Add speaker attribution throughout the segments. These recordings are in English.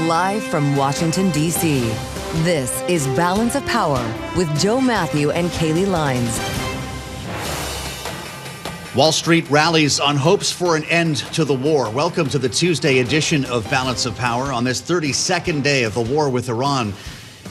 Speaker 1: Live from Washington, D.C., this is Balance of Power with Joe Matthew and Kaylee Lines.
Speaker 2: Wall Street rallies on hopes for an end to the war. Welcome to the Tuesday edition of Balance of Power on this 32nd day of the war with Iran.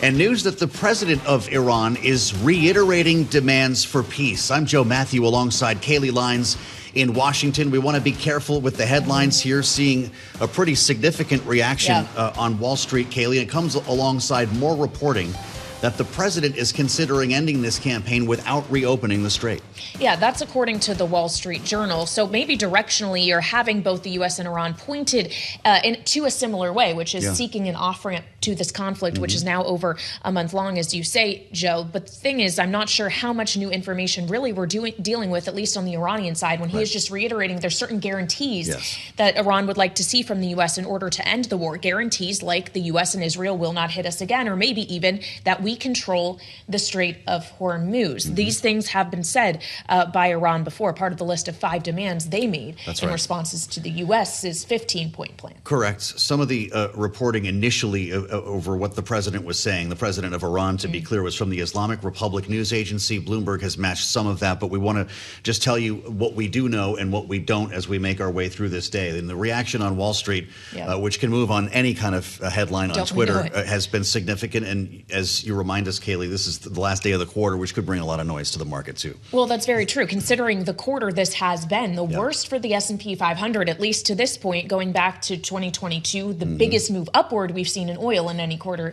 Speaker 2: And news that the president of Iran is reiterating demands for peace. I'm Joe Matthew alongside Kaylee Lines in Washington. We want to be careful with the headlines here, seeing a pretty significant reaction on Wall Street, Kaylee. It comes alongside more reporting that the president is considering ending this campaign without reopening the strait.
Speaker 3: Yeah, that's according to the Wall Street Journal. So maybe directionally you're having both the U.S. and Iran pointed to a similar way, which is seeking an off-ramp to this conflict, which is now over a month long, as you say, Joe. But the thing is, I'm not sure how much new information really we're dealing with, at least on the Iranian side, when he is just reiterating there's certain guarantees that Iran would like to see from the U.S. in order to end the war. Guarantees like the U.S. and Israel will not hit us again, or maybe even that we control the Strait of Hormuz. These things have been said by Iran before, part of the list of 5 demands they made in responses to the U.S.'s 15-point plan.
Speaker 2: Correct. Some of the reporting initially over what the president was saying, the president of Iran, to be clear, was from the Islamic Republic news agency. Bloomberg has matched some of that, but we want to just tell you what we do know and what we don't as we make our way through this day. And the reaction on Wall Street, which can move on any kind of headline on Twitter, has been significant. And as you remind us, Kaylee, this is the last day of the quarter, which could bring a lot of noise to the market, too.
Speaker 3: Well, that's very true, considering the quarter this has been. The worst for the S&P 500, at least to this point, going back to 2022, the biggest move upward we've seen in oil in any quarter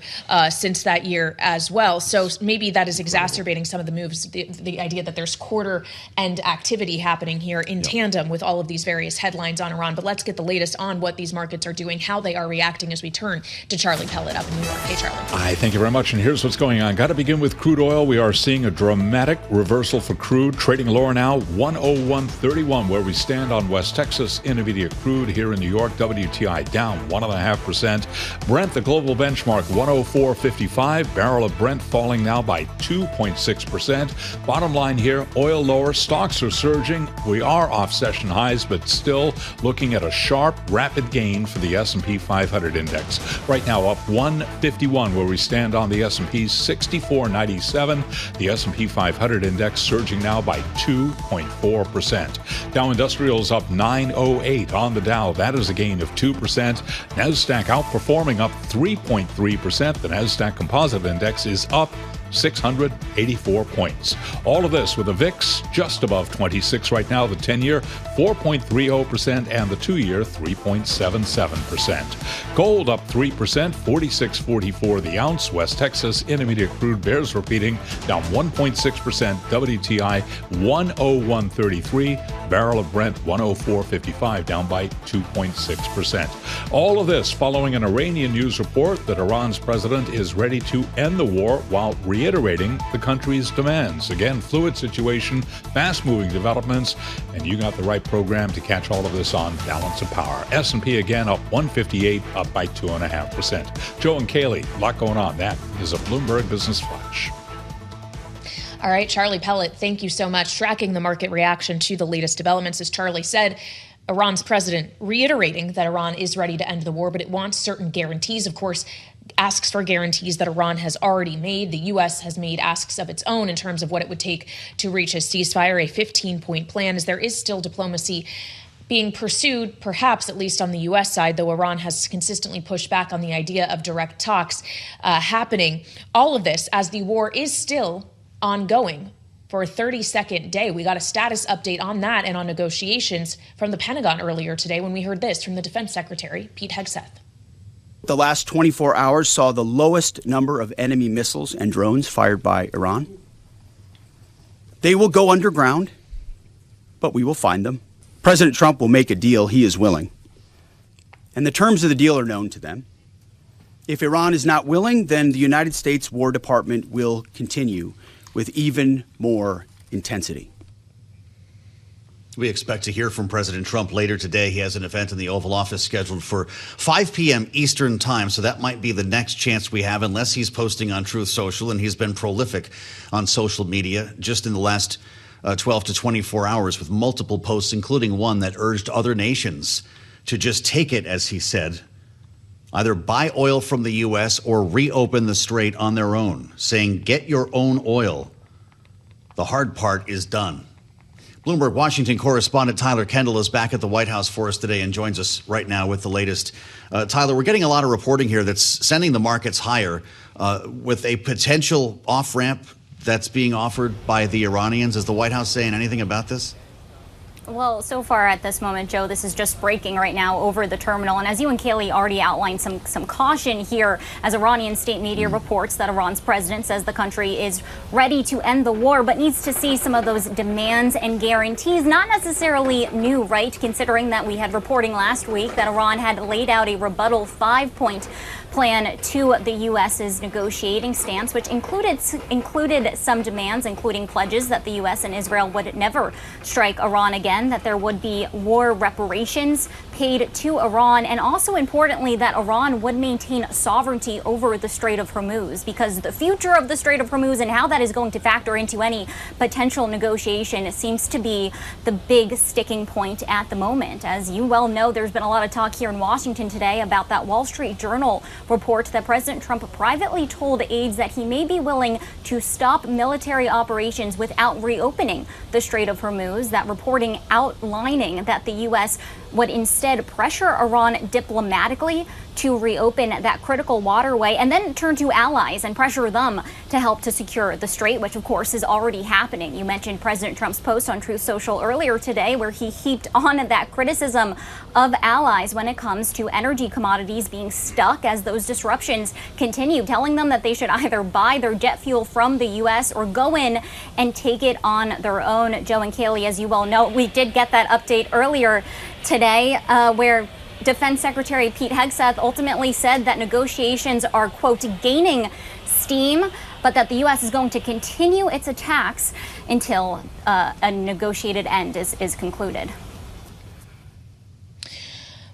Speaker 3: since that year as well. So maybe that is exacerbating some of the moves, the idea that there's quarter-end activity happening here in tandem with all of these various headlines on Iran. But let's get the latest on what these markets are doing, how they are reacting as we turn to Charlie Pellet up in New York. Hey, Charlie.
Speaker 4: Hi, thank you very much. And here's what's going on. Got to begin with crude oil. We are seeing a dramatic reversal for crude, trading lower now, 101.31, where we stand on West Texas Intermediate crude here in New York. WTI down 1.5%. Brent, the global benchmark, 104.55. Barrel of Brent falling now by 2.6%. Bottom line here, oil lower, stocks are surging. We are off session highs, but still looking at a sharp, rapid gain for the S&P 500 index. Right now up 151, where we stand on the S&P 64.97. The S&P 500 index surging now by 2.4%. Dow Industrials up 908 on the Dow. That is a gain of 2%. NASDAQ outperforming up 3.3%. The NASDAQ Composite Index is up 684 points. All of this with a VIX just above 26 right now, the 10-year 4.30%, and the 2-year 3.77%. Gold up 3%, 46.44 the ounce. West Texas Intermediate crude bears repeating, down 1.6%. WTI 101.33. Barrel of Brent 104.55, down by 2.6%. All of this following an Iranian news report that Iran's president is ready to end the war while reiterating the country's demands. Again, fluid situation, fast-moving developments, and you got the right program to catch all of this on Balance of Power. S&P again up 158, up by 2.5%. Joe and Kaylee, a lot going on. That is a Bloomberg Business Flash.
Speaker 3: All right, Charlie Pellet, thank you so much. Tracking the market reaction to the latest developments, as Charlie said, Iran's president reiterating that Iran is ready to end the war, but it wants certain guarantees. Of course, asks for guarantees that Iran has already made. The U.S. has made asks of its own in terms of what it would take to reach a ceasefire, a 15-point plan, as there is still diplomacy being pursued, perhaps at least on the U.S. side, though Iran has consistently pushed back on the idea of direct talks happening. All of this as the war is still ongoing for a 32nd day. We got a status update on that and on negotiations from the Pentagon earlier today when we heard this from the Defense Secretary, Pete Hegseth.
Speaker 5: The last 24 hours saw the lowest number of enemy missiles and drones fired by Iran. They will go underground, but we will find them. President Trump will make a deal he is willing. And the terms of the deal are known to them. If Iran is not willing, then the United States War Department will continue with even more intensity.
Speaker 2: We expect to hear from President Trump later today. He has an event in the Oval Office scheduled for 5 p.m. Eastern time, so that might be the next chance we have, unless he's posting on Truth Social, and he's been prolific on social media just in the last 12 to 24 hours with multiple posts, including one that urged other nations to just take it, as he said, either buy oil from the U.S. or reopen the strait on their own, saying, get your own oil. The hard part is done. Bloomberg Washington correspondent Tyler Kendall is back at the White House for us today and joins us right now with the latest. Tyler, we're getting a lot of reporting here that's sending the markets higher with a potential off-ramp that's being offered by the Iranians. Is the White House saying anything about this?
Speaker 6: Well, so far at this moment, Joe, this is just breaking right now over the terminal. And as you and Kaylee already outlined, some caution here as Iranian state media reports that Iran's president says the country is ready to end the war, but needs to see some of those demands and guarantees. Not necessarily new, right? Considering that we had reporting last week that Iran had laid out a rebuttal 5-point plan to the U.S.'s negotiating stance, which included some demands, including pledges that the U.S. and Israel would never strike Iran again, that there would be war reparations paid to Iran, and also importantly that Iran would maintain sovereignty over the Strait of Hormuz, because the future of the Strait of Hormuz and how that is going to factor into any potential negotiation seems to be the big sticking point at the moment. As you well know, there's been a lot of talk here in Washington today about that Wall Street Journal report that President Trump privately told aides that he may be willing to stop military operations without reopening the Strait of Hormuz. That reporting outlining that the U.S. would instead pressure Iran diplomatically to reopen that critical waterway and then turn to allies and pressure them to help to secure the strait, which of course is already happening. You mentioned President Trump's post on Truth Social earlier today, where he heaped on that criticism of allies when it comes to energy commodities being stuck as those disruptions continue, telling them that they should either buy their jet fuel from the U.S. or go in and take it on their own. Joe and Kaylee, as you well know, we did get that update earlier today where Defense Secretary Pete Hegseth ultimately said that negotiations are, quote, gaining steam, but that the U.S. is going to continue its attacks until a negotiated end is concluded.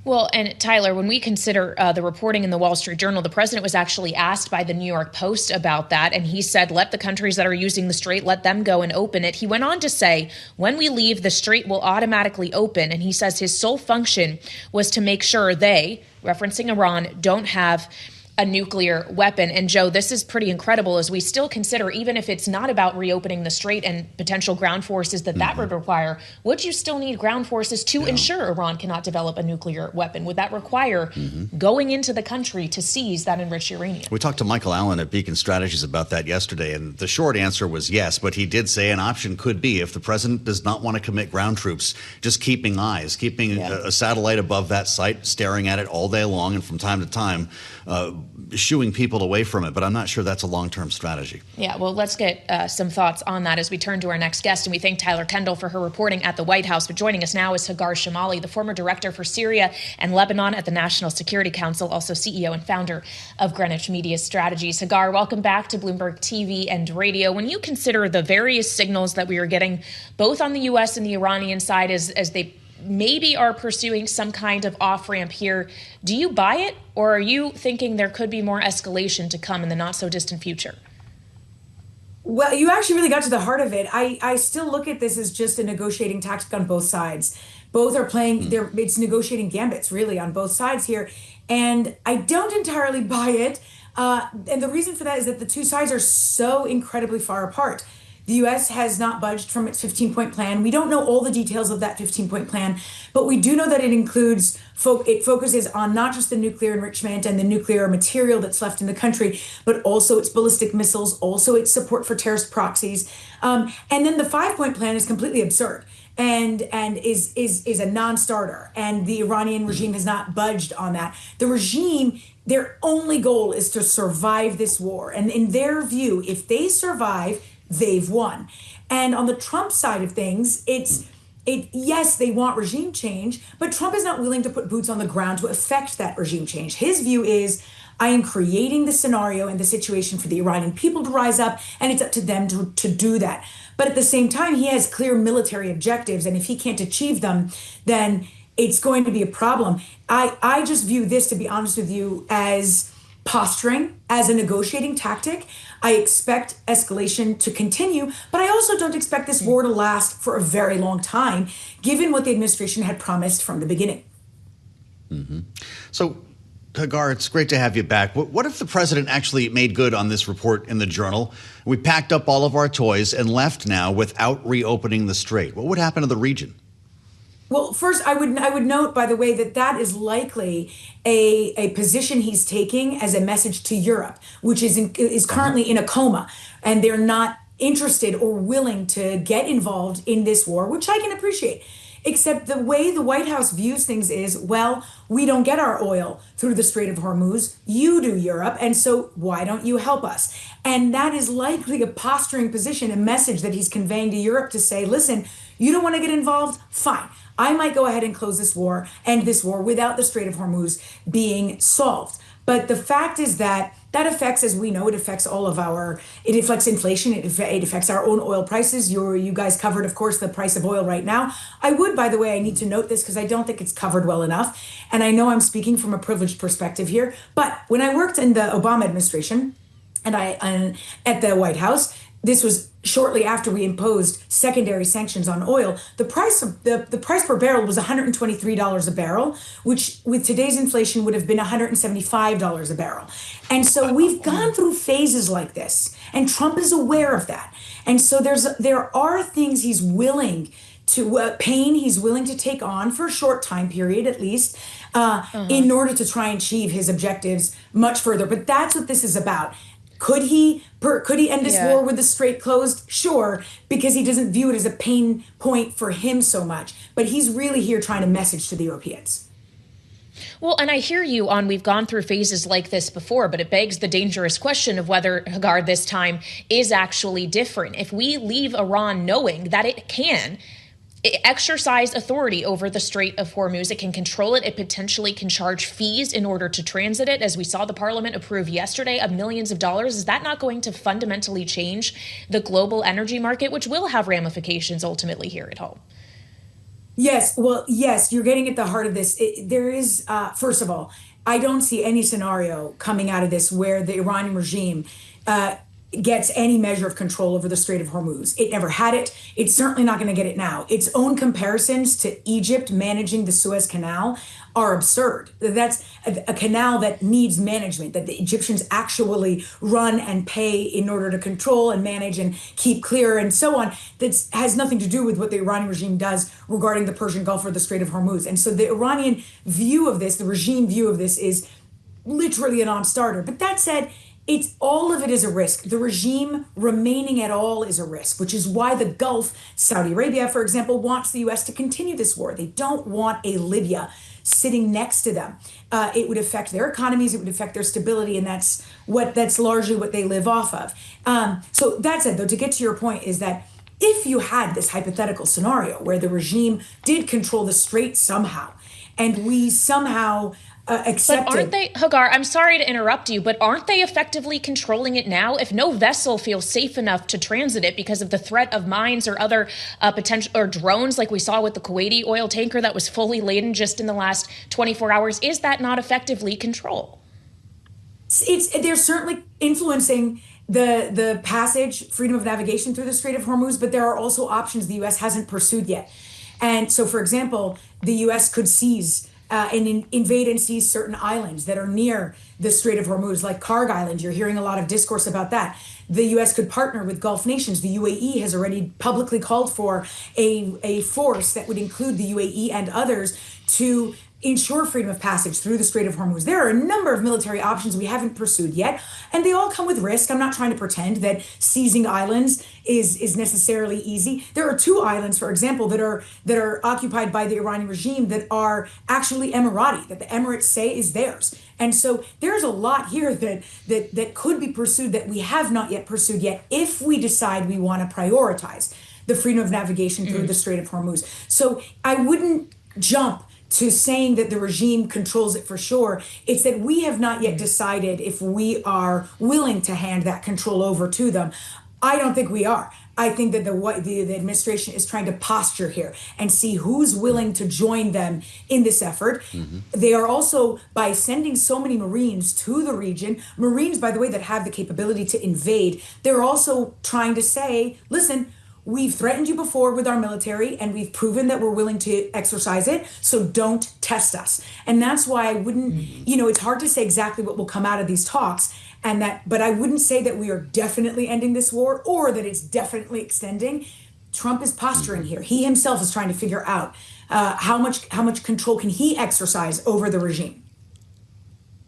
Speaker 3: Well, and Tyler, when we consider the reporting in the Wall Street Journal, the president was actually asked by the New York Post about that. And he said, let the countries that are using the strait, let them go and open it. He went on to say, when we leave, the strait will automatically open. And he says his sole function was to make sure they, referencing Iran, don't have a nuclear weapon. And Joe, this is pretty incredible as we still consider, even if it's not about reopening the strait and potential ground forces that would require, would you still need ground forces to ensure Iran cannot develop a nuclear weapon? Would that require going into the country to seize that enriched uranium?
Speaker 2: We talked to Michael Allen at Beacon Strategies about that yesterday, and the short answer was yes, but he did say an option could be, if the president does not want to commit ground troops, just keeping a satellite above that site, staring at it all day long, and from time to time, shooing people away from it. But I'm not sure that's a long-term strategy.
Speaker 3: Yeah, well, let's get some thoughts on that as we turn to our next guest. And we thank Tyler Kendall for her reporting at the White House. But joining us now is Hagar Chemali, the former director for Syria and Lebanon at the National Security Council, also CEO and founder of Greenwich Media Strategies. Hagar, welcome back to Bloomberg TV and radio. When you consider the various signals that we are getting, both on the U.S. and the Iranian side, as they maybe are pursuing some kind of off-ramp here, do you buy it, or are you thinking there could be more escalation to come in the not-so-distant future?
Speaker 7: Well, you actually really got to the heart of it. I still look at this as just a negotiating tactic on both sides. Both are playing, it's negotiating gambits, really, on both sides here. And I don't entirely buy it. And the reason for that is that the two sides are so incredibly far apart. The U.S. has not budged from its 15-point plan. We don't know all the details of that 15-point plan, but we do know that it includes, it focuses on not just the nuclear enrichment and the nuclear material that's left in the country, but also its ballistic missiles, also its support for terrorist proxies. And then the 5-point plan is completely absurd and is a non-starter. And the Iranian regime has not budged on that. The regime, their only goal is to survive this war. And in their view, if they survive, they've won. And on the Trump side of things, yes, they want regime change, but Trump is not willing to put boots on the ground to affect that regime change. His view is, I am creating the scenario and the situation for the Iranian people to rise up, and it's up to them to do that. But at the same time, he has clear military objectives, and if he can't achieve them, then it's going to be a problem. I just view this, to be honest with you, as posturing, as a negotiating tactic. I expect escalation to continue, but I also don't expect this war to last for a very long time, given what the administration had promised from the beginning.
Speaker 2: So, Hagar, it's great to have you back. What if the president actually made good on this report in the Journal? We packed up all of our toys and left now without reopening the strait. What would happen to the region?
Speaker 7: Well, first, I would note, by the way, that is likely a position he's taking as a message to Europe, which is currently in a coma, and they're not interested or willing to get involved in this war, which I can appreciate. Except the way the White House views things is, well, we don't get our oil through the Strait of Hormuz. You do, Europe. And so why don't you help us? And that is likely a posturing position, a message that he's conveying to Europe to say, listen, you don't want to get involved? Fine. I might go ahead and close this war, end this war without the Strait of Hormuz being solved. But the fact is that affects, as we know, it affects inflation, it affects our own oil prices. You guys covered, of course, the price of oil right now. I would, by the way, I need to note this because I don't think it's covered well enough. And I know I'm speaking from a privileged perspective here. But when I worked in the Obama administration and at the White House, this was shortly after we imposed secondary sanctions on oil. The price per barrel was $123 a barrel, which with today's inflation would have been $175 a barrel. And so we've gone through phases like this, and Trump is aware of that. And so there are things he's willing to pain he's willing to take on for a short time period, at least, in order to try and achieve his objectives much further. But that's what this is about. Could he end this war with the strait closed? Sure, because he doesn't view it as a pain point for him so much. But he's really here trying to message to the Europeans.
Speaker 3: Well, and I hear you on we've gone through phases like this before, but it begs the dangerous question of whether, Hagar, this time is actually different. If we leave Iran knowing that it can exercise authority over the Strait of Hormuz, it can control it, it potentially can charge fees in order to transit it, as we saw the parliament approve yesterday, of millions of dollars. Is that not going to fundamentally change the global energy market, which will have ramifications ultimately here at home?
Speaker 7: Yes, well, yes, you're getting at the heart of this. There is, first of all, I don't see any scenario coming out of this where the Iranian regime gets any measure of control over the Strait of Hormuz. It never had it. It's certainly not going to get it now. Its own comparisons to Egypt managing the Suez Canal are absurd. That's a canal that needs management, that the Egyptians actually run and pay in order to control and manage and keep clear and so on. That has nothing to do with what the Iranian regime does regarding the Persian Gulf or the Strait of Hormuz. And so the Iranian view of this, the regime view of this, is literally a non-starter. But that said, all of it is a risk. The regime remaining at all is a risk, which is why the Gulf, Saudi Arabia, for example, wants the U.S. to continue this war. They don't want a Libya sitting next to them. It would affect their economies, it would affect their stability, and that's largely what they live off of. So that said, though, to get to your point, is that if you had this hypothetical scenario where the regime did control the strait somehow, and we somehow accepted.
Speaker 3: But aren't they, Hagar, I'm sorry to interrupt you, but aren't they effectively controlling it now? If no vessel feels safe enough to transit it because of the threat of mines or other potential, or drones like we saw with the Kuwaiti oil tanker that was fully laden just in the last 24 hours, is that not effectively control?
Speaker 7: They're certainly influencing the passage, freedom of navigation through the Strait of Hormuz, but there are also options the U.S. hasn't pursued yet. And so, for example, the U.S. could seize and invade and seize certain islands that are near the Strait of Hormuz, like Karg Island. You're hearing a lot of discourse about that. The U.S. could partner with Gulf nations. The UAE has already publicly called for a force that would include the UAE and others to ensure freedom of passage through the Strait of Hormuz. There are a number of military options we haven't pursued yet, and they all come with risk. I'm not trying to pretend that seizing islands is necessarily easy. There are two islands, for example, that are occupied by the Iranian regime that are actually Emirati, that the Emirates say is theirs. And so there's a lot here that could be pursued that we have not yet pursued yet if we decide we want to prioritize the freedom of navigation through the Strait of Hormuz. So I wouldn't jump to saying that the regime controls it for sure. It's that we have not yet decided if we are willing to hand that control over to them. I don't think we are. I think that the administration is trying to posture here and see who's willing to join them in this effort. Mm-hmm. They are also, by sending so many Marines to the region, Marines, by the way, that have the capability to invade, they're also trying to say, listen, we've threatened you before with our military, and we've proven that we're willing to exercise it. So don't test us. And that's why I wouldn't, it's hard to say exactly what will come out of these talks. But I wouldn't say that we are definitely ending this war or that it's definitely extending. Trump is posturing here. He himself is trying to figure out how much control can he exercise over the regime.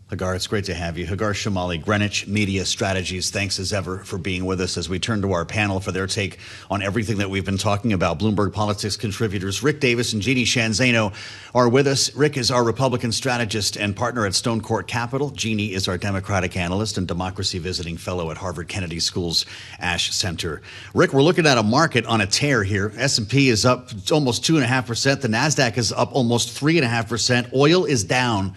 Speaker 2: Hagar, it's great to have you. Hagar Chemali, Greenwich Media Strategies, thanks as ever for being with us as we turn to our panel for their take on everything that we've been talking about. Bloomberg Politics contributors Rick Davis and Jeanne Zaino are with us. Rick is our Republican strategist and partner at Stonecourt Capital. Jeanne is our Democratic analyst and democracy visiting fellow at Harvard Kennedy School's Ash Center. Rick, we're looking at a market on a tear here. S&P is up almost 2.5%. The NASDAQ is up almost 3.5%. Oil is down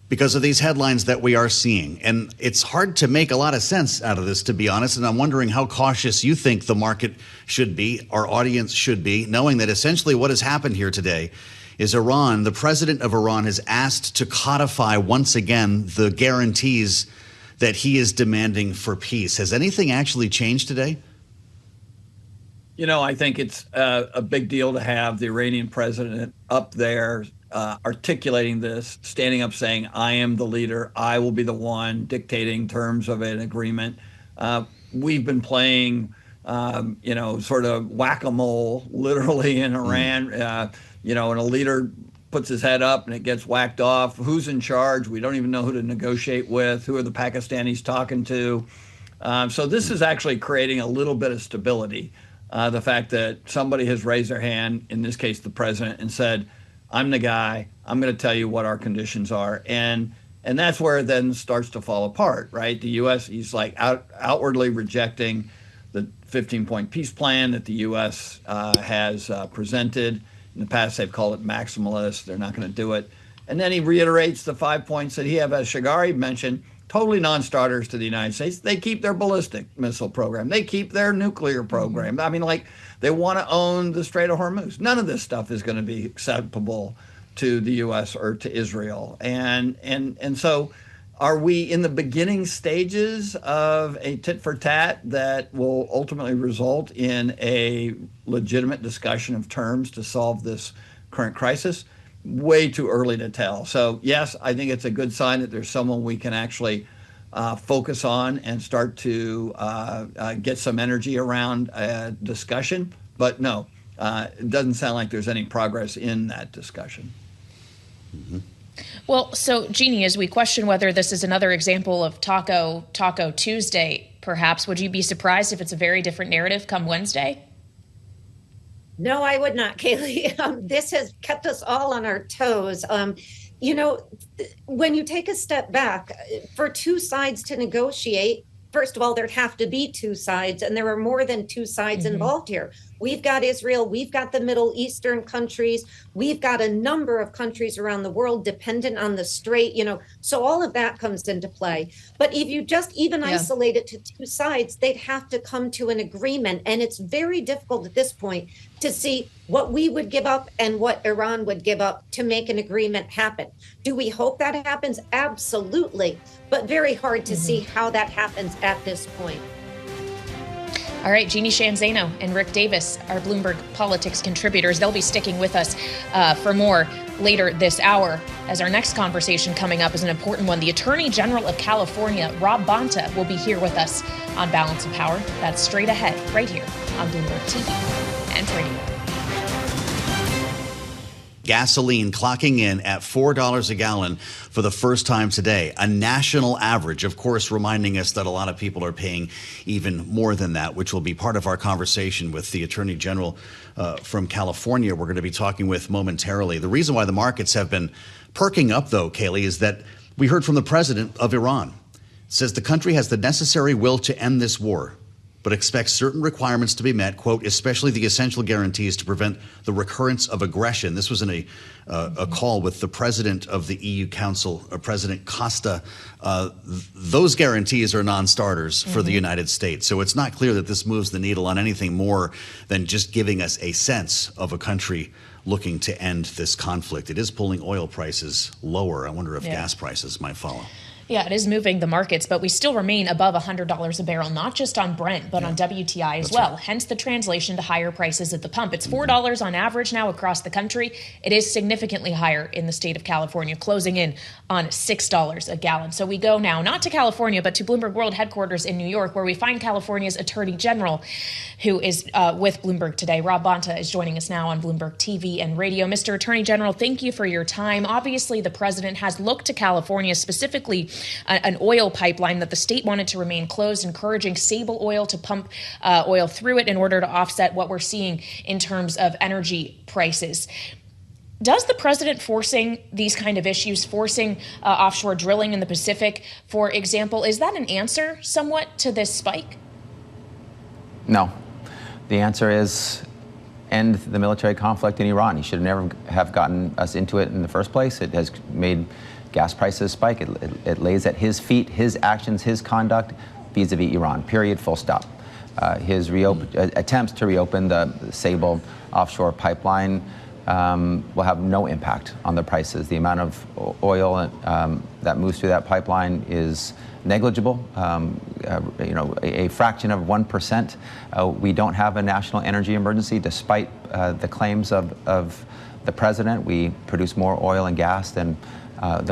Speaker 2: because of these headlines that we are seeing. And it's hard to make a lot of sense out of this, to be honest. And I'm wondering how cautious you think the market should be, our audience should be, knowing that essentially what has happened here today is Iran, the president of Iran, has asked to codify once again the guarantees that he is demanding for peace. Has anything actually changed today?
Speaker 8: I think it's a big deal to have the Iranian president up there articulating this, standing up saying, I am the leader. I will be the one dictating terms of an agreement. We've been playing, sort of whack-a-mole, literally in Iran, and a leader puts his head up and it gets whacked off. Who's in charge? We don't even know who to negotiate with. Who are the Pakistanis talking to? So this is actually creating a little bit of stability. The fact that somebody has raised their hand, in this case the president, and said, I'm the guy, I'm going to tell you what our conditions are. And that's where it then starts to fall apart, right? The U.S., he's like outwardly rejecting the 15-point peace plan that the U.S. Has presented. In the past, they've called it maximalist. They're not going to do it. And then he reiterates the 5 points that he have, as Hagar mentioned, totally non-starters to the United States. They keep their ballistic missile program. They keep their nuclear program. I mean, they want to own the Strait of Hormuz. None of this stuff is going to be acceptable to the U.S. or to Israel. And so are we in the beginning stages of a tit for tat that will ultimately result in a legitimate discussion of terms to solve this current crisis? Way too early to tell. So yes, I think it's a good sign that there's someone we can actually focus on and start to get some energy around discussion. But no, it doesn't sound like there's any progress in that discussion.
Speaker 2: Mm-hmm.
Speaker 3: Well, so Jeanne, as we question whether this is another example of Taco Tuesday, perhaps, would you be surprised if it's a very different narrative come Wednesday?
Speaker 9: No, I would not, Kaylee. This has kept us all on our toes. When you take a step back, for two sides to negotiate, first of all, there'd have to be two sides, and there are more than two sides involved here. We've got Israel, we've got the Middle Eastern countries, we've got a number of countries around the world dependent on the strait, so all of that comes into play. But if you just even isolate it to two sides, they'd have to come to an agreement. And it's very difficult at this point to see what we would give up and what Iran would give up to make an agreement happen. Do we hope that happens? Absolutely. But very hard to see how that happens at this point.
Speaker 3: All right, Jeanne Zaino and Rick Davis, our Bloomberg Politics contributors, they'll be sticking with us for more later this hour, as our next conversation coming up is an important one. The Attorney General of California, Rob Bonta, will be here with us on Balance of Power. That's straight ahead, right here on Bloomberg TV and radio.
Speaker 2: Gasoline clocking in at $4 a gallon for the first time today, a national average, of course, reminding us that a lot of people are paying even more than that, which will be part of our conversation with the Attorney General from California we're going to be talking with momentarily. The reason why the markets have been perking up, though, Kaylee, is that we heard from the president of Iran. It says the country has the necessary will to end this war, but expects certain requirements to be met, quote, especially the essential guarantees to prevent the recurrence of aggression. This was in a call with the president of the EU Council, President Costa. Those guarantees are non-starters for the United States. So it's not clear that this moves the needle on anything more than just giving us a sense of a country looking to end this conflict. It is pulling oil prices lower. I wonder if gas prices might follow.
Speaker 3: Yeah, it is moving the markets, but we still remain above $100 a barrel, not just on Brent, but on WTI as well. Right. Hence the translation to higher prices at the pump. It's $4 on average now across the country. It is significantly higher in the state of California, closing in on $6 a gallon. So we go now not to California, but to Bloomberg World headquarters in New York, where we find California's Attorney General, who is with Bloomberg today. Rob Bonta is joining us now on Bloomberg TV and radio. Mr. Attorney General, thank you for your time. Obviously, the president has looked to California, specifically an oil pipeline that the state wanted to remain closed, encouraging Sable Oil to pump oil through it in order to offset what we're seeing in terms of energy prices. Does the president forcing these kind of issues, forcing offshore drilling in the Pacific, for example, is that an answer somewhat to this spike?
Speaker 10: No. The answer is end the military conflict in Iran. He should never have gotten us into it in the first place. It has made gas prices spike. It lays at his feet, his actions, his conduct vis-a-vis Iran, period, full stop. His attempts to reopen the Sable offshore pipeline will have no impact on the prices. The amount of oil that moves through that pipeline is negligible, a fraction of 1%. We don't have a national energy emergency, despite the claims of the president. We produce more oil and gas than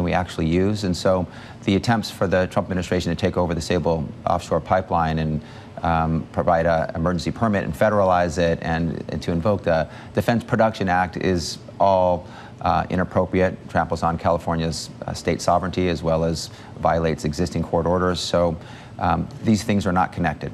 Speaker 10: we actually use. And so the attempts for the Trump administration to take over the Sable offshore pipeline and provide an emergency permit and federalize it and to invoke the Defense Production Act is all inappropriate, tramples on California's state sovereignty, as well as violates existing court orders. So these things are not connected.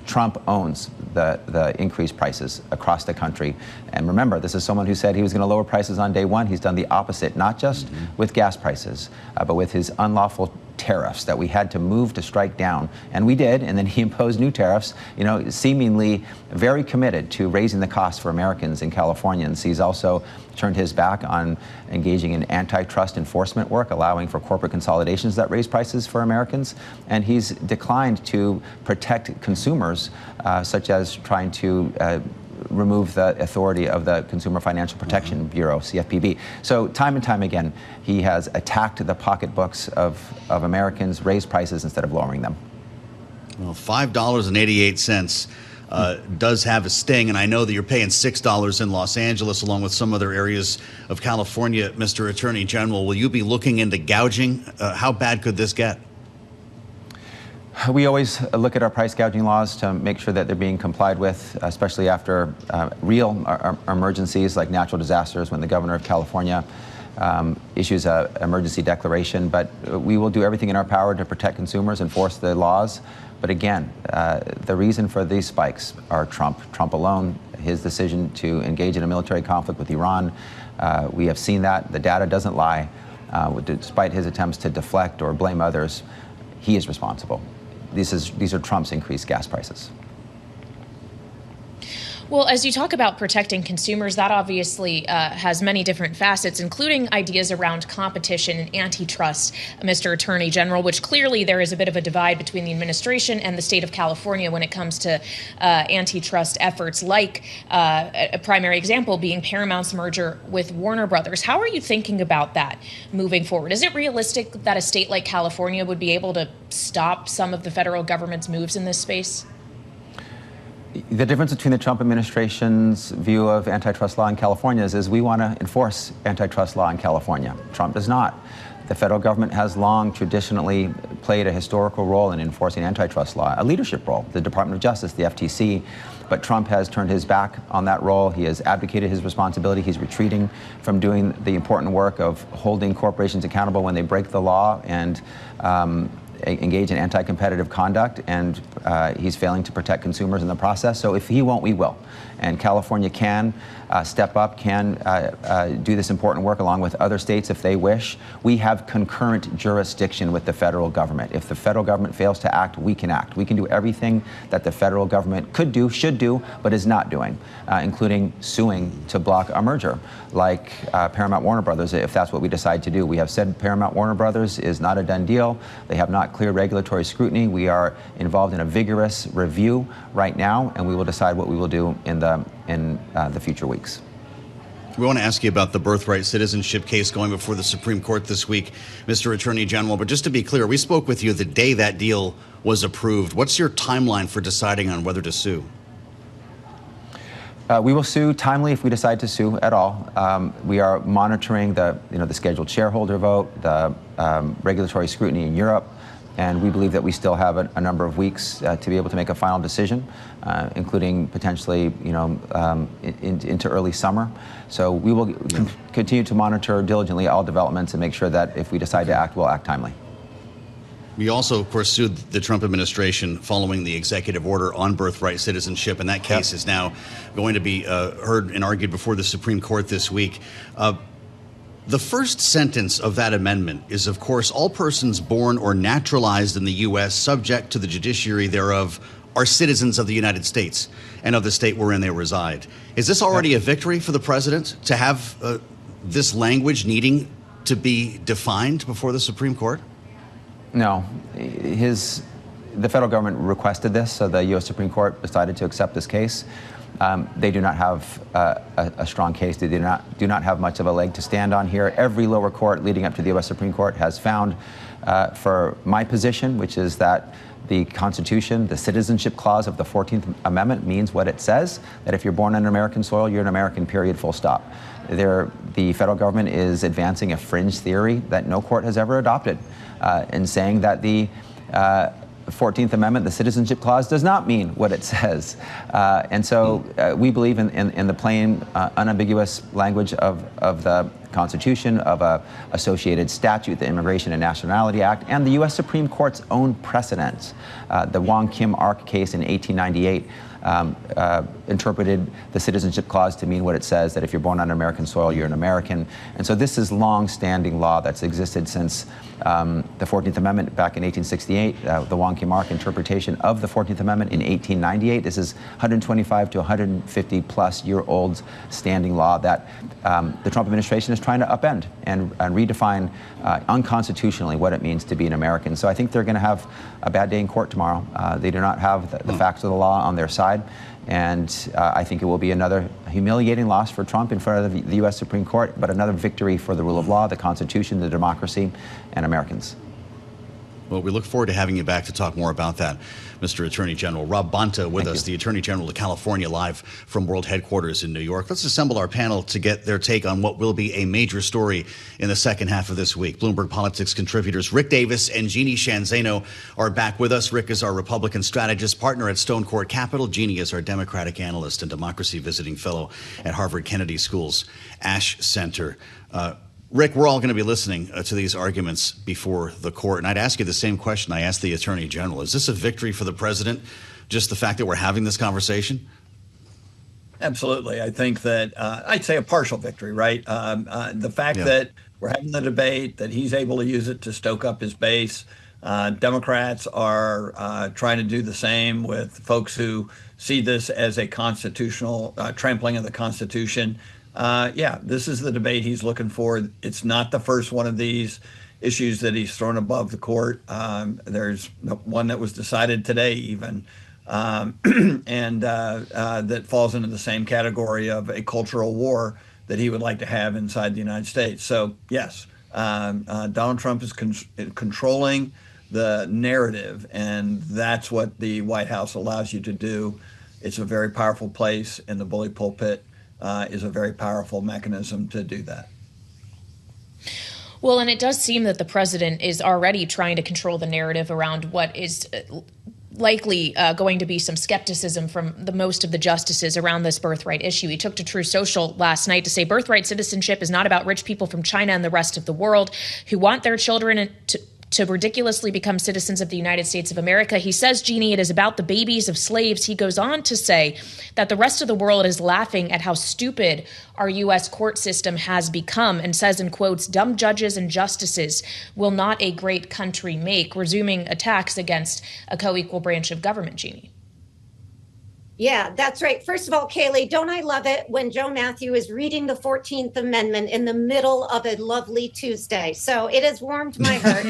Speaker 10: Trump owns the increased prices across the country. And remember, this is someone who said he was going to lower prices on day one. He's done the opposite, not just with gas prices, but with his unlawful tariffs that we had to move to strike down. And we did, and then he imposed new tariffs, seemingly very committed to raising the cost for Americans and Californians. He's also turned his back on engaging in antitrust enforcement work, allowing for corporate consolidations that raise prices for Americans. And he's declined to protect consumers, such as trying to remove the authority of the Consumer Financial Protection Bureau, CFPB. So time and time again, he has attacked the pocketbooks of Americans, raised prices instead of lowering them.
Speaker 2: Well, $5.88 does have a sting, and I know that you're paying $6 in Los Angeles along with some other areas of California. Mr. Attorney General, will you be looking into gouging? How bad could this get?
Speaker 10: We always look at our price gouging laws to make sure that they're being complied with, especially after real emergencies like natural disasters, when the governor of California issues an emergency declaration. But we will do everything in our power to protect consumers, enforce the laws. But again, the reason for these spikes are Trump alone, his decision to engage in a military conflict with Iran. We have seen that. The data doesn't lie. Despite his attempts to deflect or blame others, he is responsible. These are Trump's increased gas prices.
Speaker 3: Well, as you talk about protecting consumers, that obviously has many different facets, including ideas around competition and antitrust, Mr. Attorney General, which clearly there is a bit of a divide between the administration and the state of California when it comes to antitrust efforts, like a primary example being Paramount's merger with Warner Brothers. How are you thinking about that moving forward? Is it realistic that a state like California would be able to stop some of the federal government's moves in this space?
Speaker 10: The difference between the Trump administration's view of antitrust law in California is we want to enforce antitrust law in California. Trump does not. The federal government has long traditionally played a historical role in enforcing antitrust law, a leadership role, the Department of Justice, the FTC. But Trump has turned his back on that role. He has abdicated his responsibility. He's retreating from doing the important work of holding corporations accountable when they break the law and engage in anti-competitive conduct, and he's failing to protect consumers in the process. So if he won't, we will. And California can step up, can do this important work along with other states if they wish. We have concurrent jurisdiction with the federal government. If the federal government fails to act, we can act. We can do everything that the federal government could do, should do, but is not doing, including suing to block a merger like Paramount Warner Brothers, if that's what we decide to do. We have said Paramount Warner Brothers is not a done deal. They have not cleared regulatory scrutiny. We are involved in a vigorous review right now, and we will decide what we will do in the future weeks.
Speaker 2: We want to ask you about the birthright citizenship case going before the Supreme Court this week, Mr. Attorney General. But just to be clear, we spoke with you the day that deal was approved. What's your timeline for deciding on whether to sue?
Speaker 10: We will sue timely if we decide to sue at all. We are monitoring the scheduled shareholder vote, the regulatory scrutiny in Europe, and we believe that we still have a number of weeks to be able to make a final decision, including potentially, into early summer. So we will continue to monitor diligently all developments and make sure that if we decide to act, we'll act timely.
Speaker 2: We also, of course, sued the Trump administration following the executive order on birthright citizenship, and that case is now going to be heard and argued before the Supreme Court this week. The first sentence of that amendment is, of course, all persons born or naturalized in the U.S. subject to the judiciary thereof are citizens of the United States and of the state wherein they reside. Is this already a victory for the president to have this language needing to be defined before the Supreme Court?
Speaker 10: No. The federal government requested this, so the U.S. Supreme Court decided to accept this case. They do not have a strong case. They do not have much of a leg to stand on here. Every lower court leading up to the U.S. Supreme Court has found for my position, which is that the Constitution, the citizenship clause of the 14th Amendment means what it says, that if you're born on American soil, you're an American, period, full stop. The federal government is advancing a fringe theory that no court has ever adopted, in saying that the 14th Amendment, the citizenship clause, does not mean what it says. And so we believe in the plain, unambiguous language of the Constitution, of a associated statute, the Immigration and Nationality Act, and the U.S. Supreme Court's own precedents. The Wong Kim Ark case in 1898 interpreted the citizenship clause to mean what it says, that if you're born on American soil, you're an American. And so this is long-standing law that's existed since the 14th Amendment back in 1868, the Wong Kim Ark interpretation of the 14th Amendment in 1898. This is 125 to 150 plus year old standing law that the Trump administration is trying to upend and redefine unconstitutionally what it means to be an American. So I think they're going to have a bad day in court tomorrow. They do not have the facts of the law on their side. And I think it will be another humiliating loss for Trump in front of the U.S. Supreme Court, but another victory for the rule of law, the Constitution, the democracy, and Americans.
Speaker 2: Well, we look forward to having you back to talk more about that, Mr. Attorney General. Rob Bonta with us, the Attorney General of California, live from World Headquarters in New York. Let's assemble our panel to get their take on what will be a major story in the second half of this week. Bloomberg Politics contributors Rick Davis and Jeanne Zaino are back with us. Rick is our Republican strategist partner at Stonecourt Capital. Jeanne is our Democratic analyst and democracy visiting fellow at Harvard Kennedy School's Ash Center. Rick, we're all going to be listening to these arguments before the court. And I'd ask you the same question I asked the Attorney General. Is this a victory for the president, just the fact that we're having this conversation?
Speaker 8: Absolutely. I think that I'd say a partial victory, right? The fact that we're having the debate, that he's able to use it to stoke up his base. Democrats are trying to do the same with folks who see this as a constitutional trampling of the Constitution. This is the debate he's looking for. It's not the first one of these issues that he's thrown above the court. There's one that was decided today even, and that falls into the same category of a cultural war that he would like to have inside the United States. So, yes, Donald Trump is controlling the narrative, and that's what the White House allows you to do. It's a very powerful place, and the bully pulpit is a very powerful mechanism to do that.
Speaker 3: Well, and it does seem that the president is already trying to control the narrative around what is likely going to be some skepticism from most of the justices around this birthright issue. He took to True Social last night to say birthright citizenship is not about rich people from China and the rest of the world who want their children to ridiculously become citizens of the United States of America. He says, Jeanne, it is about the babies of slaves. He goes on to say that the rest of the world is laughing at how stupid our U.S. court system has become, and says in quotes, dumb judges and justices will not a great country make, resuming attacks against a co-equal branch of government, Jeanne.
Speaker 9: Yeah, that's right. First of all, Kaylee, don't I love it when Joe Matthew is reading the 14th Amendment in the middle of a lovely Tuesday? So it has warmed my heart.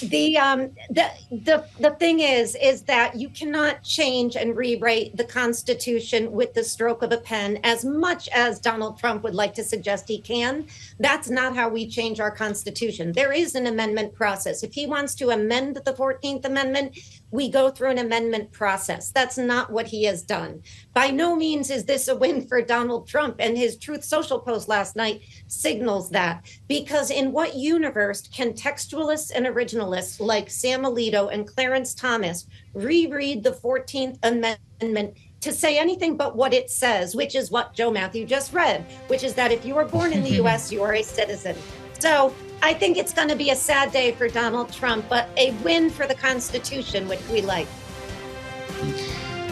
Speaker 9: The thing is that you cannot change and rewrite the Constitution with the stroke of a pen, as much as Donald Trump would like to suggest he can. That's not how we change our Constitution. There is an amendment process. If he wants to amend the 14th Amendment, we go through an amendment process. That's not what he has done. By no means is this a win for Donald Trump, and his Truth Social post last night signals that. Because in what universe can textualists and originalists like Sam Alito and Clarence Thomas reread the 14th Amendment to say anything but what it says, which is what Joe Matthew just read, which is that if you were born in the U.S., you are a citizen. So I think it's going to be a sad day for Donald Trump, but a win for the Constitution, which we like.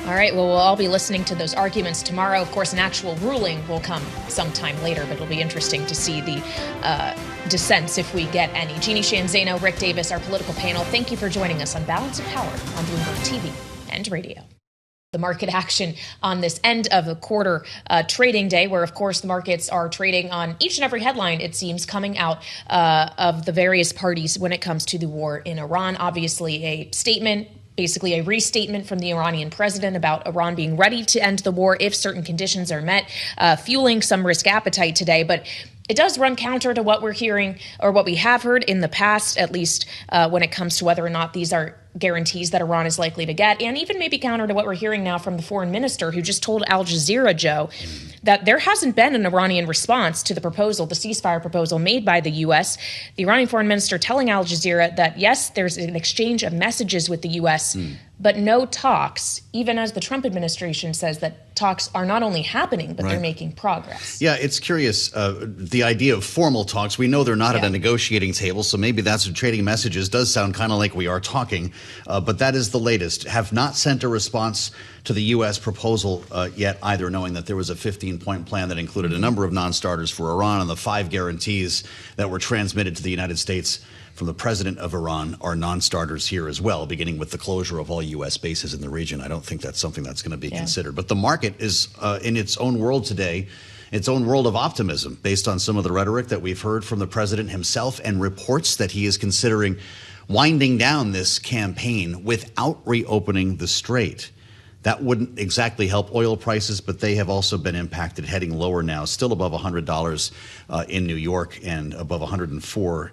Speaker 3: All right, well, we'll all be listening to those arguments tomorrow. Of course, an actual ruling will come sometime later, but it'll be interesting to see the dissents if we get any. Jeanne, Sheehan, Zaino, Rick Davis, our political panel, thank you for joining us on Balance of Power on Bloomberg TV and radio. The market action on this end of the quarter trading day, where, of course, the markets are trading on each and every headline, it seems, coming out of the various parties when it comes to the war in Iran. Obviously, a statement, basically a restatement from the Iranian president about Iran being ready to end the war if certain conditions are met, fueling some risk appetite today. But it does run counter to what we're hearing, or what we have heard in the past, at least when it comes to whether or not these are guarantees that Iran is likely to get, and even maybe counter to what we're hearing now from the foreign minister, who just told Al Jazeera, Joe, that there hasn't been an Iranian response to the proposal, the ceasefire proposal made by the U.S. The Iranian foreign minister telling Al Jazeera that, yes, there's an exchange of messages with the U.S., but no talks, even as the Trump administration says that talks are not only happening, but they're making progress.
Speaker 2: Yeah, it's curious, the idea of formal talks. We know they're not at a negotiating table, so maybe that's what trading messages does sound kind of like we are talking. But that is the latest. Have not sent a response to the U.S. proposal yet either, knowing that there was a 15-point plan that included a number of non-starters for Iran, and the 5 guarantees that were transmitted to the United States from the president of Iran are non-starters here as well, beginning with the closure of all U.S. bases in the region. I don't think that's something that's going to be considered. But the market is in its own world today, its own world of optimism, based on some of the rhetoric that we've heard from the president himself and reports that he is considering winding down this campaign without reopening the strait. That wouldn't exactly help oil prices, but they have also been impacted, heading lower now, still above $100 in New York and above $104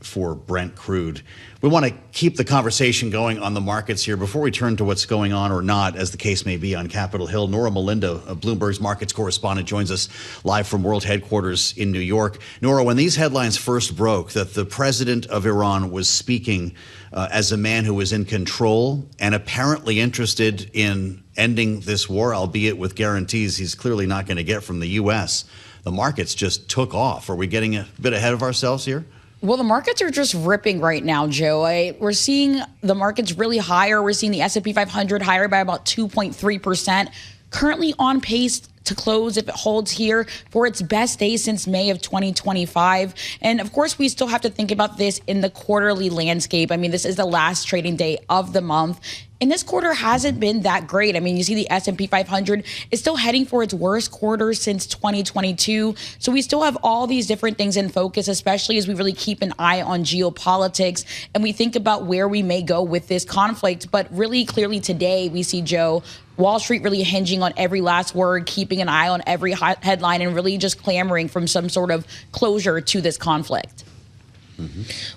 Speaker 2: for Brent crude. We want to keep the conversation going on the markets here before we turn to what's going on, or not, as the case may be, on Capitol Hill. Norah Mulinda, Bloomberg's markets correspondent, joins us live from world headquarters in New York. Norah, when these headlines first broke that the president of Iran was speaking as a man who was in control and apparently interested in ending this war, albeit with guarantees he's clearly not going to get from the U.S., the markets just took off. Are we getting a bit ahead of ourselves here?
Speaker 11: Well, the markets are just ripping right now, Joe. We're seeing the markets really higher. We're seeing the S&P 500 higher by about 2.3%, currently on pace to close, if it holds here, for its best day since May of 2025. And of course, we still have to think about this in the quarterly landscape. I mean, this is the last trading day of the month. And this quarter hasn't been that great. I mean, you see the S&P 500 is still heading for its worst quarter since 2022. So we still have all these different things in focus, especially as we really keep an eye on geopolitics and we think about where we may go with this conflict. But really clearly today, we see, Joe, Wall Street really hinging on every last word, keeping an eye on every headline, and really just clamoring from some sort of closure to this conflict.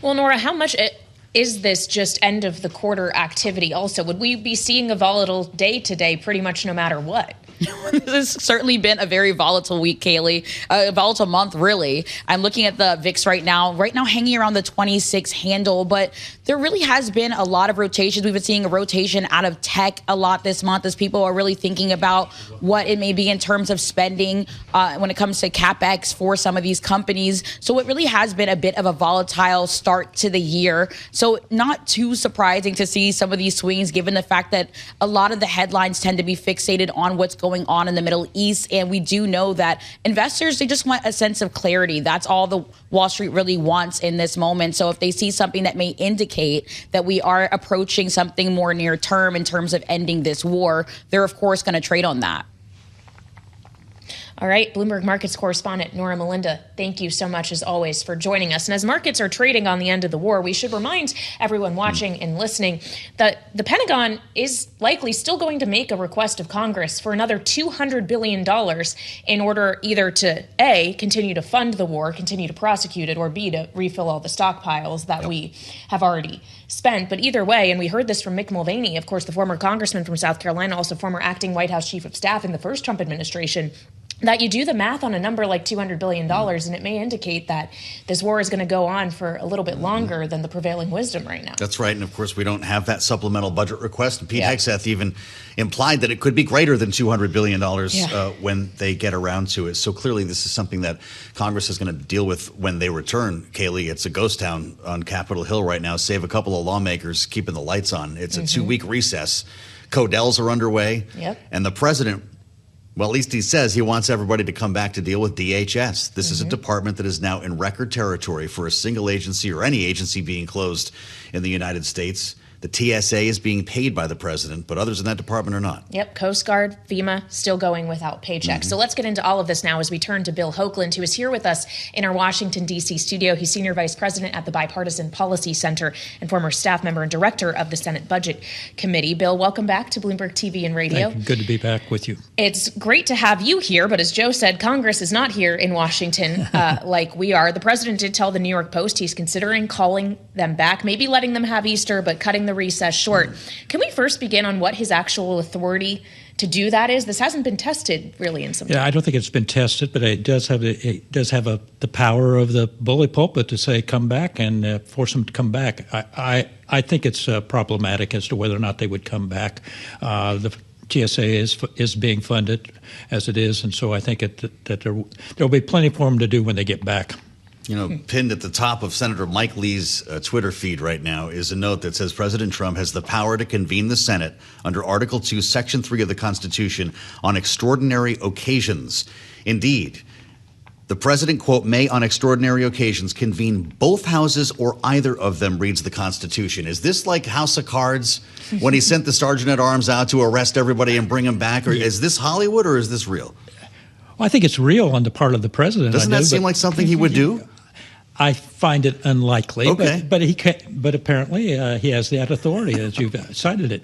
Speaker 3: Well, Norah, how much is this just end of the quarter activity also? Would we be seeing a volatile day today pretty much no matter what?
Speaker 11: This has certainly been a very volatile week, Kaylee. A volatile month, really. I'm looking at the VIX right now hanging around the 26 handle, but there really has been a lot of rotations. We've been seeing a rotation out of tech a lot this month as people are really thinking about what it may be in terms of spending when it comes to CapEx for some of these companies. So it really has been a bit of a volatile start to the year. So not too surprising to see some of these swings, given the fact that a lot of the headlines tend to be fixated on what's going going on in the Middle East. And we do know that investors, they just want a sense of clarity. That's all the Wall Street really wants in this moment. So if they see something that may indicate that we are approaching something more near term in terms of ending this war, they're of course going to trade on that.
Speaker 3: All right, Bloomberg Markets correspondent Norah Mulinda, thank you so much, as always, for joining us. And as markets are trading on the end of the war, we should remind everyone watching and listening that the Pentagon is likely still going to make a request of Congress for another $200 billion in order either to, A, continue to fund the war, continue to prosecute it, or B, to refill all the stockpiles that we have already spent. But either way, and we heard this from Mick Mulvaney, of course, the former congressman from South Carolina, also former acting White House chief of staff in the first Trump administration, that you do the math on a number like $200 billion, and it may indicate that this war is going to go on for a little bit longer than the prevailing wisdom right now.
Speaker 2: That's right. And of course, we don't have that supplemental budget request. And Pete Hegseth even implied that it could be greater than $200 billion when they get around to it. So clearly, this is something that Congress is going to deal with when they return. Kaylee, it's a ghost town on Capitol Hill right now, save a couple of lawmakers keeping the lights on. It's a 2-week recess. Codels are underway. And the president, well, at least he says he wants everybody to come back to deal with DHS. This is a department that is now in record territory for a single agency or any agency being closed in the United States. The TSA is being paid by the president, but others in that department are not.
Speaker 3: Yep, Coast Guard, FEMA, still going without paychecks. So let's get into all of this now as we turn to Bill Hoagland, who is here with us in our Washington, D.C. studio. He's Senior Vice President at the Bipartisan Policy Center and former staff member and director of the Senate Budget Committee. Bill, welcome back to Bloomberg TV and Radio.
Speaker 12: Thank you. Good to be back with you.
Speaker 3: It's great to have you here, but as Joe said, Congress is not here in Washington like we are. The president did tell the New York Post he's considering calling them back, maybe letting them have Easter, but cutting the recess short. Can we first begin on what his actual authority to do that is? This hasn't been tested really in some time.
Speaker 12: Yeah, I don't think it's been tested, but it does have the power of the bully pulpit to say come back and force them to come back. I think it's problematic as to whether or not they would come back. The TSA is being funded as it is, and so I think that there will be plenty for them to do when they get back.
Speaker 2: You know, pinned at the top of Senator Mike Lee's Twitter feed right now is a note that says President Trump has the power to convene the Senate under Article 2, Section 3 of the Constitution on extraordinary occasions. Indeed, the president, quote, may on extraordinary occasions convene both houses or either of them, reads the Constitution. Is this like House of Cards when he sent the sergeant at arms out to arrest everybody and bring them back? Or is this Hollywood or is this real?
Speaker 12: Well, I think it's real on the part of the president.
Speaker 2: Doesn't that seem like something he would do?
Speaker 12: I find it unlikely,
Speaker 2: okay.
Speaker 12: but apparently he has that authority, as you've cited it.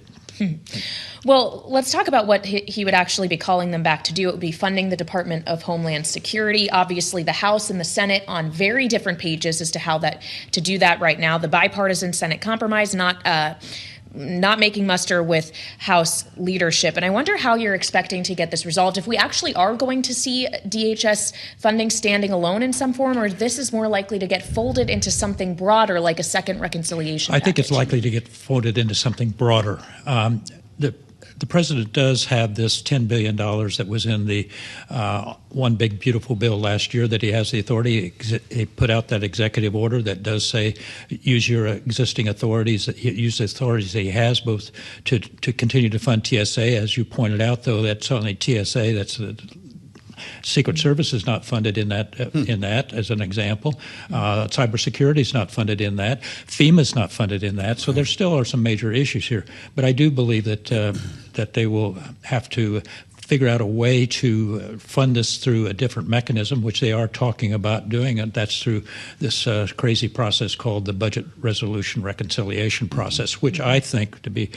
Speaker 3: Well, let's talk about what he would actually be calling them back to do. It would be funding the Department of Homeland Security. Obviously, the House and the Senate on very different pages as to how to do that right now. The bipartisan Senate compromise not making muster with House leadership. And I wonder how you're expecting to get this resolved. If we actually are going to see DHS funding standing alone in some form, or this is more likely to get folded into something broader, like a second reconciliation
Speaker 12: I think
Speaker 3: package?
Speaker 12: it's likely to get folded into something broader. The president does have this $10 billion that was in the One Big Beautiful Bill last year that he has the authority. He put out that executive order that does say use your existing authorities, use the authorities that he has both to continue to fund TSA. As you pointed out, though, that's only TSA. That's the Secret Service is not funded in that, as an example. Cybersecurity is not funded in that. FEMA is not funded in that. So there still are some major issues here. But I do believe that they will have to figure out a way to fund this through a different mechanism, which they are talking about doing, and that's through this crazy process called the Budget Resolution Reconciliation process, which I think, to be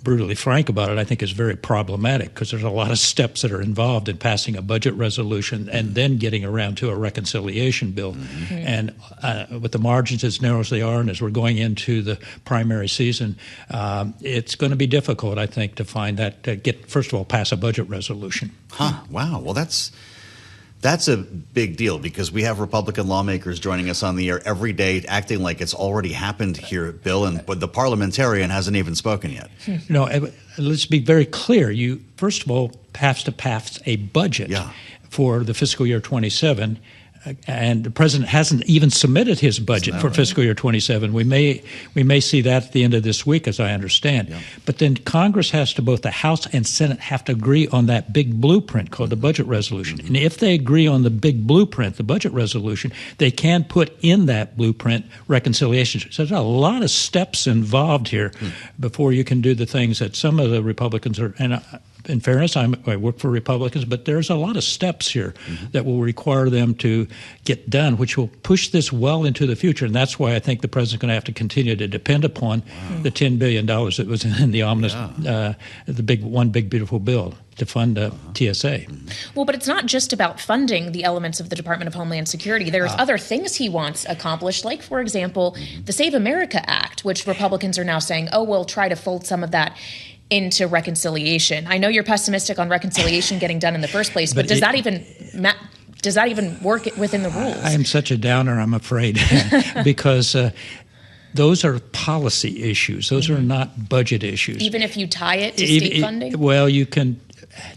Speaker 12: brutally frank about it, I think is very problematic because there's a lot of steps that are involved in passing a budget resolution and then getting around to a reconciliation bill. And with the margins as narrow as they are, and as we're going into the primary season, it's going to be difficult, I think, to find that, first of all, pass a budget resolution.
Speaker 2: Wow. Well, that's a big deal because we have Republican lawmakers joining us on the air every day acting like it's already happened here, Bill, but the parliamentarian hasn't even spoken yet.
Speaker 12: No, let's be very clear. You, first of all, have to pass a budget for the fiscal year 27. And the president hasn't even submitted his budget for fiscal year 27. We may see that at the end of this week, as I understand. Yeah. But then Congress has to, both the House and Senate have to agree on that big blueprint called the budget resolution. And if they agree on the big blueprint, the budget resolution, they can put in that blueprint reconciliation. So there's a lot of steps involved here before you can do the things that some of the Republicans are. And in fairness, I work for Republicans, but there's a lot of steps here that will require them to get done, which will push this well into the future. And that's why I think the president's going to have to continue to depend upon the $10 billion that was in the ominous, the big one big beautiful bill to fund TSA.
Speaker 3: Well, but it's not just about funding the elements of the Department of Homeland Security. There's other things he wants accomplished, like, for example, the Save America Act, which Republicans are now saying, oh, we'll try to fold some of that into reconciliation. I know you're pessimistic on reconciliation getting done in the first place, but does that even work within the rules?
Speaker 12: I am such a downer, I'm afraid, because those are policy issues. Those are not budget issues.
Speaker 3: Even if you tie it to state funding?
Speaker 12: Well, you can.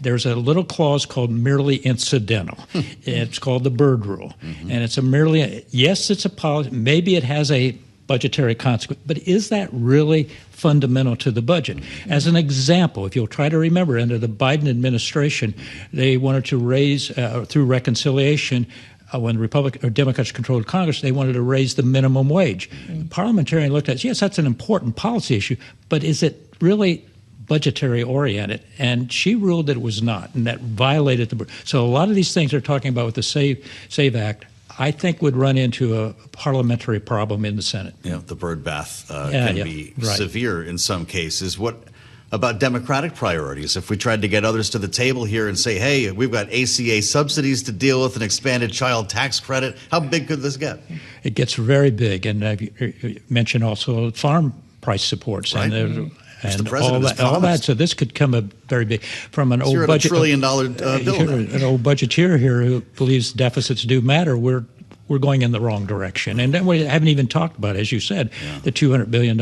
Speaker 12: There's a little clause called merely incidental. It's called the Byrd Rule. And it's it's a policy. Maybe it has a budgetary consequence, but is that really fundamental to the budget? As an example, if you'll try to remember, under the Biden administration, they wanted to raise, through reconciliation, when Republicans or Democrats controlled Congress, they wanted to raise the minimum wage. The parliamentarian looked at it, yes, that's an important policy issue, but is it really budgetary oriented? And she ruled that it was not, and that violated the. So a lot of these things they're talking about with the Save Act, I think would run into a parliamentary problem in the Senate.
Speaker 2: Yeah, the bird bath can be severe in some cases. What about Democratic priorities? If we tried to get others to the table here and say, hey, we've got ACA subsidies to deal with, an expanded child tax credit, how big could this get?
Speaker 12: It gets very big. And you mentioned also farm price supports.
Speaker 2: Right.
Speaker 12: And all that. So this could come a very big from an old budget.
Speaker 2: $1 trillion bill.
Speaker 12: An old budgeteer here who believes deficits do matter. We're going in the wrong direction. And then we haven't even talked about, as you said, the $200 billion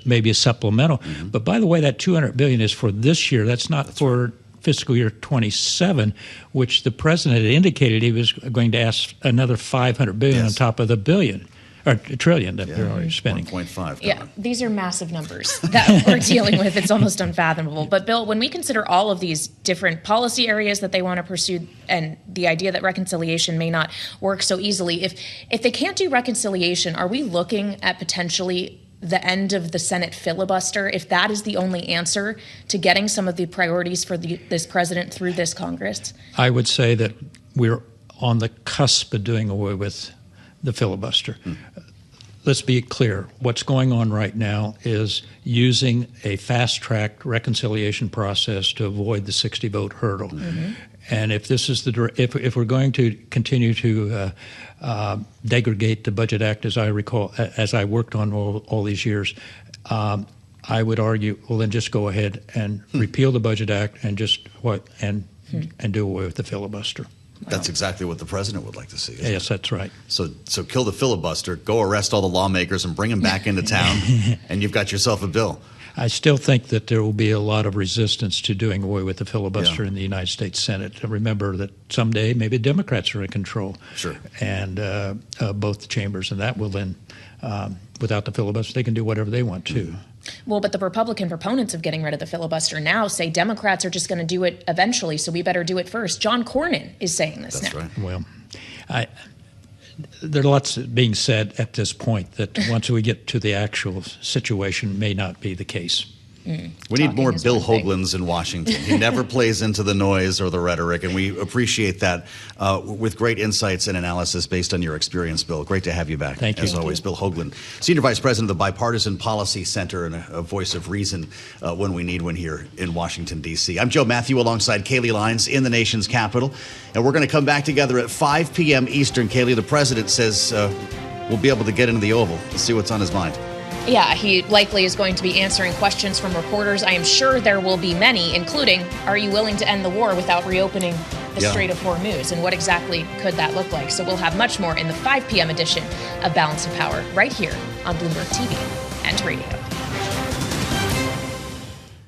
Speaker 12: may be a supplemental. But by the way, that $200 billion is for this year. That's not for fiscal year 27, which the president had indicated he was going to ask another $500 billion on top of the billion. Or $1 trillion that they're already spending.
Speaker 2: 1.5.
Speaker 3: Yeah, these are massive numbers that we're dealing with. It's almost unfathomable. But Bill, when we consider all of these different policy areas that they want to pursue, and the idea that reconciliation may not work so easily, if they can't do reconciliation, are we looking at potentially the end of the Senate filibuster, if that is the only answer to getting some of the priorities for this president through this Congress?
Speaker 12: I would say that we're on the cusp of doing away with the filibuster. Let's be clear. What's going on right now is using a fast-track reconciliation process to avoid the 60-vote hurdle. And if this is if we're going to continue to degrade the Budget Act, as I recall, as I worked on all these years, I would argue, well, then just go ahead and repeal the Budget Act and and do away with the filibuster.
Speaker 2: That's exactly what the president would like to see.
Speaker 12: Yes, that's right.
Speaker 2: So kill the filibuster, go arrest all the lawmakers and bring them back into town, and you've got yourself a bill.
Speaker 12: I still think that there will be a lot of resistance to doing away with the filibuster in the United States Senate. Remember that someday maybe Democrats are in control.
Speaker 2: Sure.
Speaker 12: And both the chambers, and that will then, without the filibuster, they can do whatever they want to.
Speaker 3: Well, but the Republican proponents of getting rid of the filibuster now say Democrats are just going to do it eventually, so we better do it first. John Cornyn is saying this now.
Speaker 2: That's right.
Speaker 12: Well, there are lots being said at this point that once we get to the actual situation may not be the case.
Speaker 2: We need more Bill Hoaglands in Washington. He never plays into the noise or the rhetoric, and we appreciate that with great insights and analysis based on your experience, Bill. Great to have you back.
Speaker 12: Thank you.
Speaker 2: As always, Bill Hoagland, Senior Vice President of the Bipartisan Policy Center and a voice of reason when we need one here in Washington, D.C. I'm Joe Matthew alongside Kaylee Lines in the nation's capital, and we're going to come back together at 5 p.m. Eastern. Kaylee, the president says we'll be able to get into the Oval to see what's on his mind.
Speaker 3: Yeah, he likely is going to be answering questions from reporters. I am sure there will be many, including, are you willing to end the war without reopening the Strait of Hormuz? And what exactly could that look like? So we'll have much more in the 5 p.m. edition of Balance of Power right here on Bloomberg TV and radio.